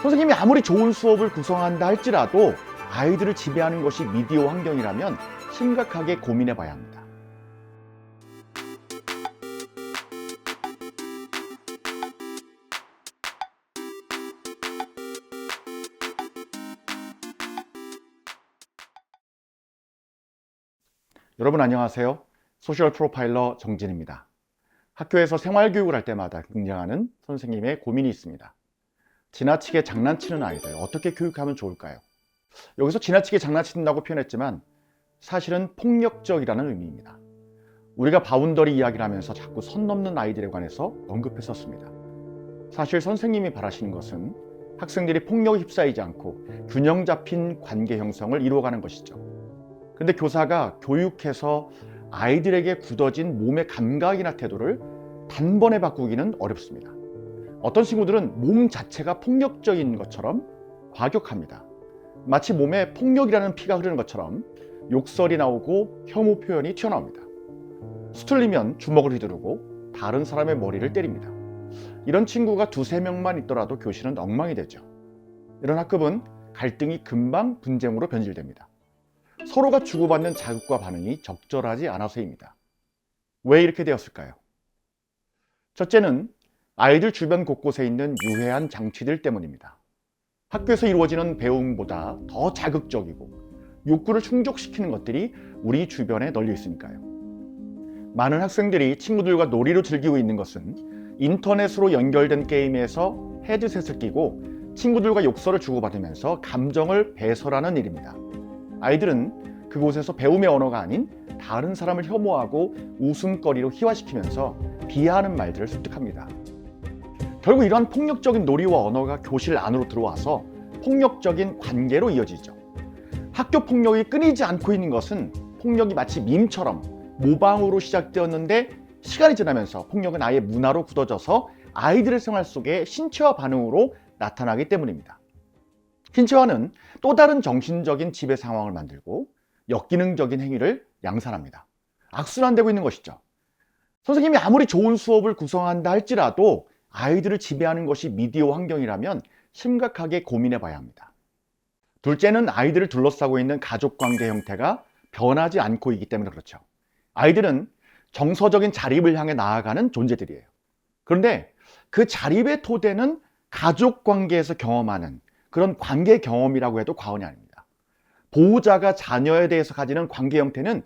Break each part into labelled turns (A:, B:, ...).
A: 선생님이 아무리 좋은 수업을 구성한다 할지라도 아이들을 지배하는 것이 미디어 환경이라면 심각하게 고민해 봐야 합니다. 여러분 안녕하세요. 소셜 프로파일러 정진입니다. 학교에서 생활교육을 할 때마다 등장하는 선생님의 고민이 있습니다. 지나치게 장난치는 아이들 어떻게 교육하면 좋을까요? 여기서 지나치게 장난친다고 표현했지만 사실은 폭력적이라는 의미입니다. 우리가 바운더리 이야기를 하면서 자꾸 선 넘는 아이들에 관해서 언급했었습니다. 사실 선생님이 바라시는 것은 학생들이 폭력에 휩싸이지 않고 균형 잡힌 관계 형성을 이루어가는 것이죠. 근데 교사가 교육해서 아이들에게 굳어진 몸의 감각이나 태도를 단번에 바꾸기는 어렵습니다. 어떤 친구들은 몸 자체가 폭력적인 것처럼 과격합니다. 마치 몸에 폭력이라는 피가 흐르는 것처럼 욕설이 나오고 혐오 표현이 튀어나옵니다. 수틀리면 주먹을 휘두르고 다른 사람의 머리를 때립니다. 이런 친구가 두세 명만 있더라도 교실은 엉망이 되죠. 이런 학급은 갈등이 금방 분쟁으로 변질됩니다. 서로가 주고받는 자극과 반응이 적절하지 않아서입니다. 왜 이렇게 되었을까요? 첫째는 아이들 주변 곳곳에 있는 유해한 장치들 때문입니다. 학교에서 이루어지는 배움보다 더 자극적이고 욕구를 충족시키는 것들이 우리 주변에 널려 있으니까요. 많은 학생들이 친구들과 놀이로 즐기고 있는 것은 인터넷으로 연결된 게임에서 헤드셋을 끼고 친구들과 욕설을 주고받으면서 감정을 배설하는 일입니다. 아이들은 그곳에서 배움의 언어가 아닌 다른 사람을 혐오하고 웃음거리로 희화시키면서 비하하는 말들을 습득합니다. 결국 이러한 폭력적인 놀이와 언어가 교실 안으로 들어와서 폭력적인 관계로 이어지죠. 학교 폭력이 끊이지 않고 있는 것은 폭력이 마치 밈처럼 모방으로 시작되었는데 시간이 지나면서 폭력은 아예 문화로 굳어져서 아이들의 생활 속에 신체화 반응으로 나타나기 때문입니다. 신체화는 또 다른 정신적인 지배 상황을 만들고 역기능적인 행위를 양산합니다. 악순환되고 있는 것이죠. 선생님이 아무리 좋은 수업을 구성한다 할지라도 아이들을 지배하는 것이 미디어 환경이라면 심각하게 고민해 봐야 합니다. 둘째는 아이들을 둘러싸고 있는 가족관계 형태가 변하지 않고 있기 때문에 그렇죠. 아이들은 정서적인 자립을 향해 나아가는 존재들이에요. 그런데 그 자립의 토대는 가족관계에서 경험하는 그런 관계 경험이라고 해도 과언이 아닙니다. 보호자가 자녀에 대해서 가지는 관계 형태는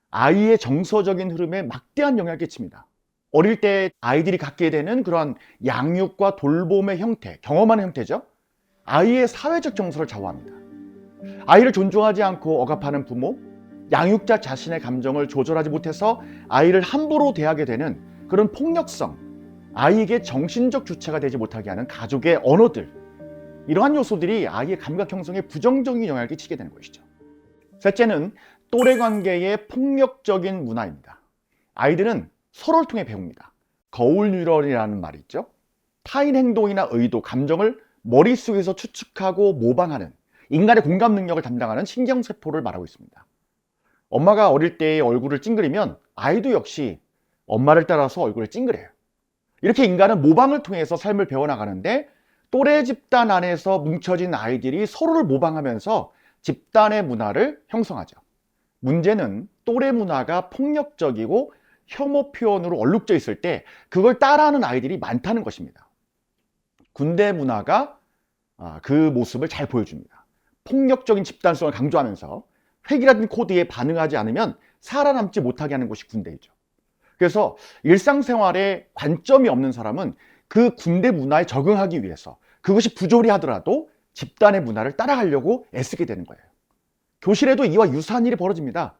A: 아이의 정서적인 흐름에 막대한 영향을 끼칩니다. 어릴 때 아이들이 갖게 되는 그런 양육과 돌봄의 형태, 경험하는 형태죠. 아이의 사회적 정서를 좌우합니다. 아이를 존중하지 않고 억압하는 부모, 양육자 자신의 감정을 조절하지 못해서 아이를 함부로 대하게 되는 그런 폭력성, 아이에게 정신적 주체가 되지 못하게 하는 가족의 언어들, 이러한 요소들이 아이의 감각 형성에 부정적인 영향을 끼치게 되는 것이죠. 셋째는 또래 관계의 폭력적인 문화입니다. 아이들은 서로를 통해 배웁니다. 거울 뉴런이라는 말이 있죠. 타인 행동이나 의도, 감정을 머릿속에서 추측하고 모방하는 인간의 공감 능력을 담당하는 신경세포를 말하고 있습니다. 엄마가 어릴 때 얼굴을 찡그리면 아이도 역시 엄마를 따라서 얼굴을 찡그려요. 이렇게 인간은 모방을 통해서 삶을 배워나가는데 또래 집단 안에서 뭉쳐진 아이들이 서로를 모방하면서 집단의 문화를 형성하죠. 문제는 또래 문화가 폭력적이고 혐오 표현으로 얼룩져 있을 때 그걸 따라하는 아이들이 많다는 것입니다. 군대 문화가 그 모습을 잘 보여줍니다. 폭력적인 집단성을 강조하면서 획일화된 코드에 반응하지 않으면 살아남지 못하게 하는 곳이 군대이죠. 그래서 일상생활에 관점이 없는 사람은 그 군대 문화에 적응하기 위해서 그것이 부조리 하더라도 집단의 문화를 따라가려고 애쓰게 되는 거예요. 교실에도 이와 유사한 일이 벌어집니다.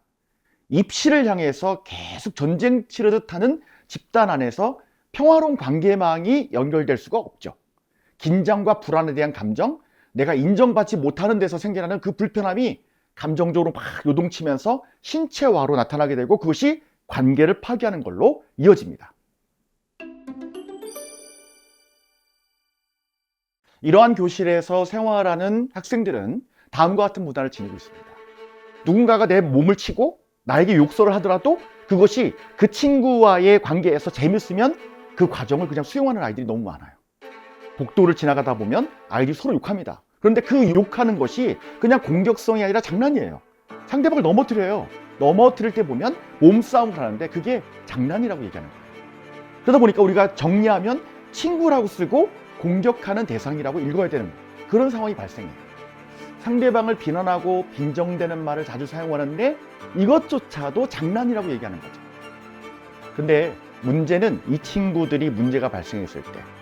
A: 입시를 향해서 계속 전쟁 치르듯 하는 집단 안에서 평화로운 관계망이 연결될 수가 없죠. 긴장과 불안에 대한 감정, 내가 인정받지 못하는 데서 생겨나는 그 불편함이 감정적으로 막 요동치면서 신체화로 나타나게 되고 그것이 관계를 파괴하는 걸로 이어집니다. 이러한 교실에서 생활하는 학생들은 다음과 같은 문화를 지니고 있습니다. 누군가가 내 몸을 치고 나에게 욕설을 하더라도 그것이 그 친구와의 관계에서 재밌으면 그 과정을 그냥 수용하는 아이들이 너무 많아요. 복도를 지나가다 보면 아이들이 서로 욕합니다. 그런데 그 욕하는 것이 그냥 공격성이 아니라 장난이에요. 상대방을 넘어뜨려요. 넘어뜨릴 때 보면 몸싸움을 하는데 그게 장난이라고 얘기하는 거예요. 그러다 보니까 우리가 정리하면 친구라고 쓰고 공격하는 대상이라고 읽어야 되는 그런 상황이 발생해요. 상대방을 비난하고 빈정대는 말을 자주 사용하는데 이것조차도 장난이라고 얘기하는 거죠. 근데 문제는 이 친구들이 문제가 발생했을 때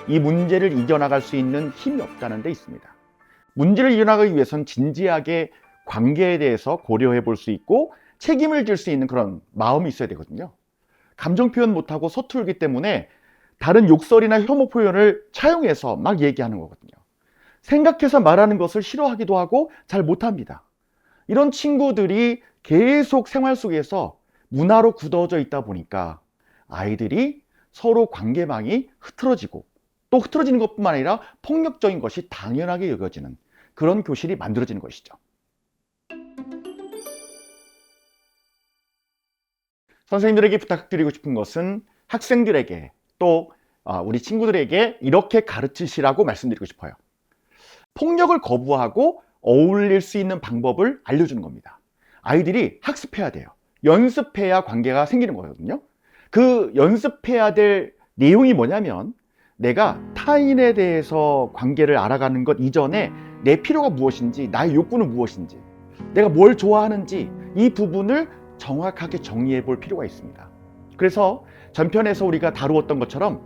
A: 이 문제를 이겨나갈 수 있는 힘이 없다는 데 있습니다. 문제를 이겨나가기 위해서는 진지하게 관계에 대해서 고려해 볼 수 있고 책임을 질 수 있는 그런 마음이 있어야 되거든요. 감정 표현 못하고 서툴기 때문에 다른 욕설이나 혐오 표현을 차용해서 막 얘기하는 거거든요. 생각해서 말하는 것을 싫어하기도 하고 잘 못합니다. 이런 친구들이 계속 생활 속에서 문화로 굳어져 있다 보니까 아이들이 서로 관계망이 흐트러지고 또 흐트러지는 것뿐만 아니라 폭력적인 것이 당연하게 여겨지는 그런 교실이 만들어지는 것이죠. 선생님들에게 부탁드리고 싶은 것은 학생들에게 또 우리 친구들에게 이렇게 가르치시라고 말씀드리고 싶어요. 폭력을 거부하고 어울릴 수 있는 방법을 알려주는 겁니다. 아이들이 학습해야 돼요. 연습해야 관계가 생기는 거거든요. 그 연습해야 될 내용이 뭐냐면 내가 타인에 대해서 관계를 알아가는 것 이전에 내 필요가 무엇인지, 나의 욕구는 무엇인지, 내가 뭘 좋아하는지 이 부분을 정확하게 정리해 볼 필요가 있습니다. 그래서 전편에서 우리가 다루었던 것처럼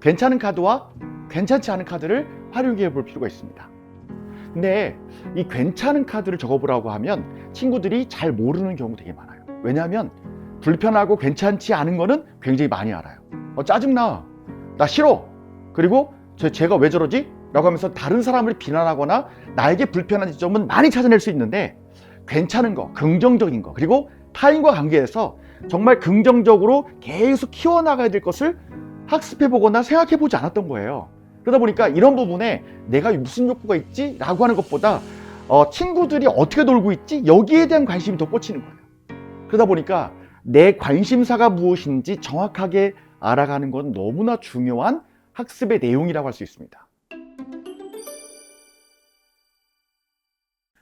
A: 괜찮은 카드와 괜찮지 않은 카드를 활용해 볼 필요가 있습니다. 근데 이 괜찮은 카드를 적어보라고 하면 친구들이 잘 모르는 경우 되게 많아요. 왜냐하면 불편하고 괜찮지 않은 거는 굉장히 많이 알아요. 짜증나, 나 싫어, 그리고 쟤가 왜 저러지? 라고 하면서 다른 사람을 비난하거나 나에게 불편한 지점은 많이 찾아낼 수 있는데 괜찮은 거, 긍정적인 거, 그리고 타인과 관계에서 정말 긍정적으로 계속 키워나가야 될 것을 학습해보거나 생각해보지 않았던 거예요. 그러다 보니까 이런 부분에 내가 무슨 욕구가 있지? 라고 하는 것보다 친구들이 어떻게 놀고 있지? 여기에 대한 관심이 더 꽂히는 거예요. 그러다 보니까 내 관심사가 무엇인지 정확하게 알아가는 건 너무나 중요한 학습의 내용이라고 할 수 있습니다.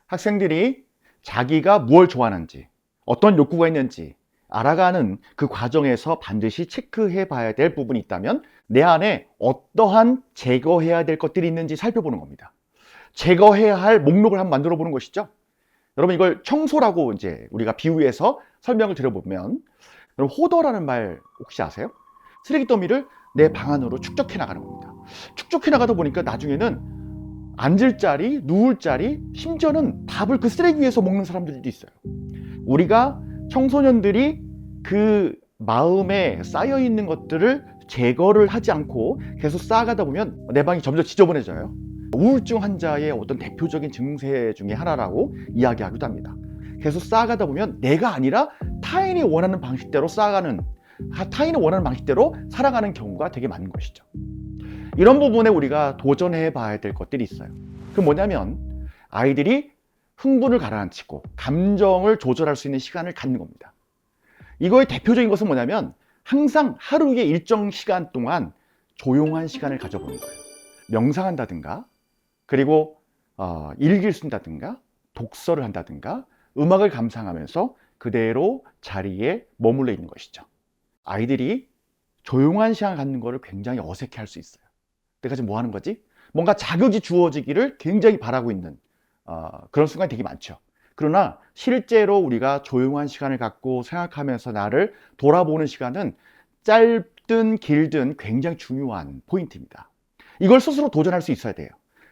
A: 학생들이 자기가 무엇을 좋아하는지, 어떤 욕구가 있는지 알아가는 그 과정에서 반드시 체크해 봐야 될 부분이 있다면 내 안에 어떠한 제거해야 될 것들이 있는지 살펴보는 겁니다. 제거해야 할 목록을 한번 만들어 보는 것이죠. 여러분 이걸 청소라고 이제 우리가 비유해서 설명을 드려보면 여러분 호더라는 말 혹시 아세요? 쓰레기 더미를 내 방 안으로 축적해 나가는 겁니다. 축적해 나가다 보니까 나중에는 앉을 자리, 누울 자리, 심지어는 밥을 그 쓰레기 위에서 먹는 사람들도 있어요. 우리가 청소년들이 그 마음에 쌓여 있는 것들을 제거를 하지 않고 계속 쌓아가다 보면 내 방이 점점 지저분해져요. 우울증 환자의 어떤 대표적인 증세 중에 하나라고 이야기하기도 합니다. 계속 쌓아가다 보면 내가 아니라 타인이 원하는 방식대로 쌓아가는, 타인이 원하는 방식대로 살아가는 경우가 되게 많은 것이죠. 이런 부분에 우리가 도전해 봐야 될 것들이 있어요. 그 뭐냐면 아이들이 흥분을 가라앉히고 감정을 조절할 수 있는 시간을 갖는 겁니다. 이거의 대표적인 것은 뭐냐면 항상 하루에 일정 시간 동안 조용한 시간을 가져보는 거예요. 명상한다든가, 그리고 일기를 쓴다든가, 독서를 한다든가, 음악을 감상하면서 그대로 자리에 머물러 있는 것이죠. 아이들이 조용한 시간을 갖는 것을 굉장히 어색해 할 수 있어요. 내가 지금 뭐 하는 거지? 뭔가 자극이 주어지기를 굉장히 바라고 있는 그런 순간이 되게 많죠. 그러나 실제로 우리가 조용한 시간을 갖고 생각하면서 나를 돌아보는 시간은 짧든 길든 굉장히 중요한 포인트입니다. 이걸 스스로 도전할 수 있어야 돼요.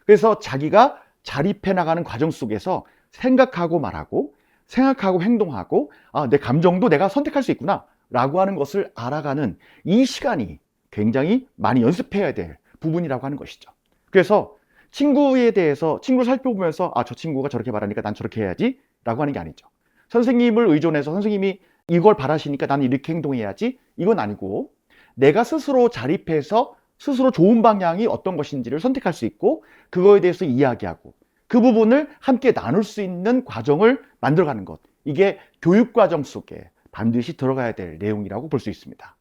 A: 그래서 자기가 자립해 나가는 과정 속에서 생각하고 말하고 생각하고 행동하고 내 감정도 내가 선택할 수 있구나 라고 하는 것을 알아가는 이 시간이 굉장히 많이 연습해야 될 부분이라고 하는 것이죠. 그래서 친구에 대해서 친구를 살펴보면서 저 친구가 저렇게 말하니까 난 저렇게 해야지 라고 하는 게 아니죠. 선생님을 의존해서 선생님이 이걸 바라시니까 나는 이렇게 행동해야지, 이건 아니고 내가 스스로 자립해서 스스로 좋은 방향이 어떤 것인지를 선택할 수 있고 그거에 대해서 이야기하고 그 부분을 함께 나눌 수 있는 과정을 만들어가는 것, 이게 교육과정 속에 반드시 들어가야 될 내용이라고 볼 수 있습니다.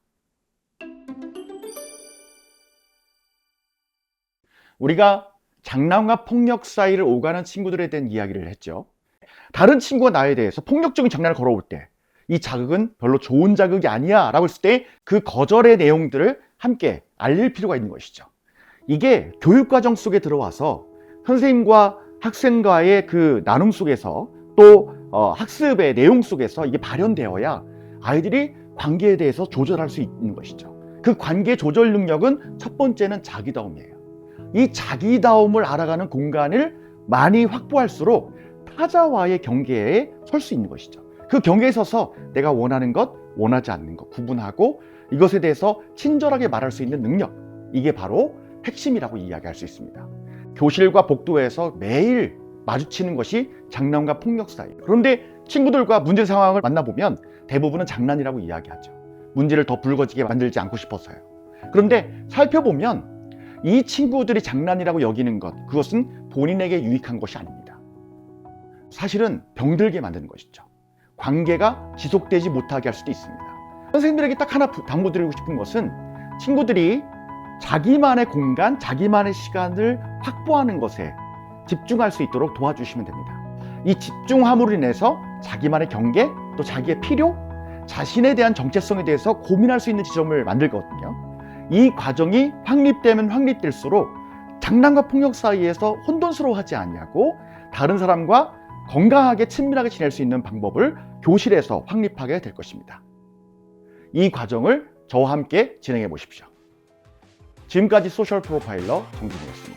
A: 우리가 장난과 폭력 사이를 오가는 친구들에 대한 이야기를 했죠. 다른 친구가 나에 대해서 폭력적인 장난을 걸어올 때 이 자극은 별로 좋은 자극이 아니야 라고 했을 때 그 거절의 내용들을 함께 알릴 필요가 있는 것이죠. 이게 교육과정 속에 들어와서 선생님과 학생과의 그 나눔 속에서 또 학습의 내용 속에서 이게 발현되어야 아이들이 관계에 대해서 조절할 수 있는 것이죠. 그 관계 조절 능력은 첫 번째는 자기다움이에요. 이 자기다움을 알아가는 공간을 많이 확보할수록 타자와의 경계에 설 수 있는 것이죠. 그 경계에 서서 내가 원하는 것, 원하지 않는 것 구분하고 이것에 대해서 친절하게 말할 수 있는 능력, 이게 바로 핵심이라고 이야기할 수 있습니다. 교실과 복도에서 매일 마주치는 것이 장난과 폭력 사이. 그런데 친구들과 문제 상황을 만나보면 대부분은 장난이라고 이야기하죠. 문제를 더 불거지게 만들지 않고 싶어서요. 그런데 살펴보면 이 친구들이 장난이라고 여기는 것, 그것은 본인에게 유익한 것이 아닙니다. 사실은 병들게 만드는 것이죠. 관계가 지속되지 못하게 할 수도 있습니다. 선생님들에게 딱 하나 당부드리고 싶은 것은 친구들이 자기만의 공간, 자기만의 시간을 확보하는 것에 집중할 수 있도록 도와주시면 됩니다. 이 집중함으로 인해서 자기만의 경계, 또 자기의 필요, 자신에 대한 정체성에 대해서 고민할 수 있는 지점을 만들거든요. 이 과정이 확립되면 확립될수록 장난과 폭력 사이에서 혼돈스러워하지 않냐고 다른 사람과 건강하게 친밀하게 지낼 수 있는 방법을 교실에서 확립하게 될 것입니다. 이 과정을 저와 함께 진행해 보십시오. 지금까지 소셜 프로파일러 정진이었습니다.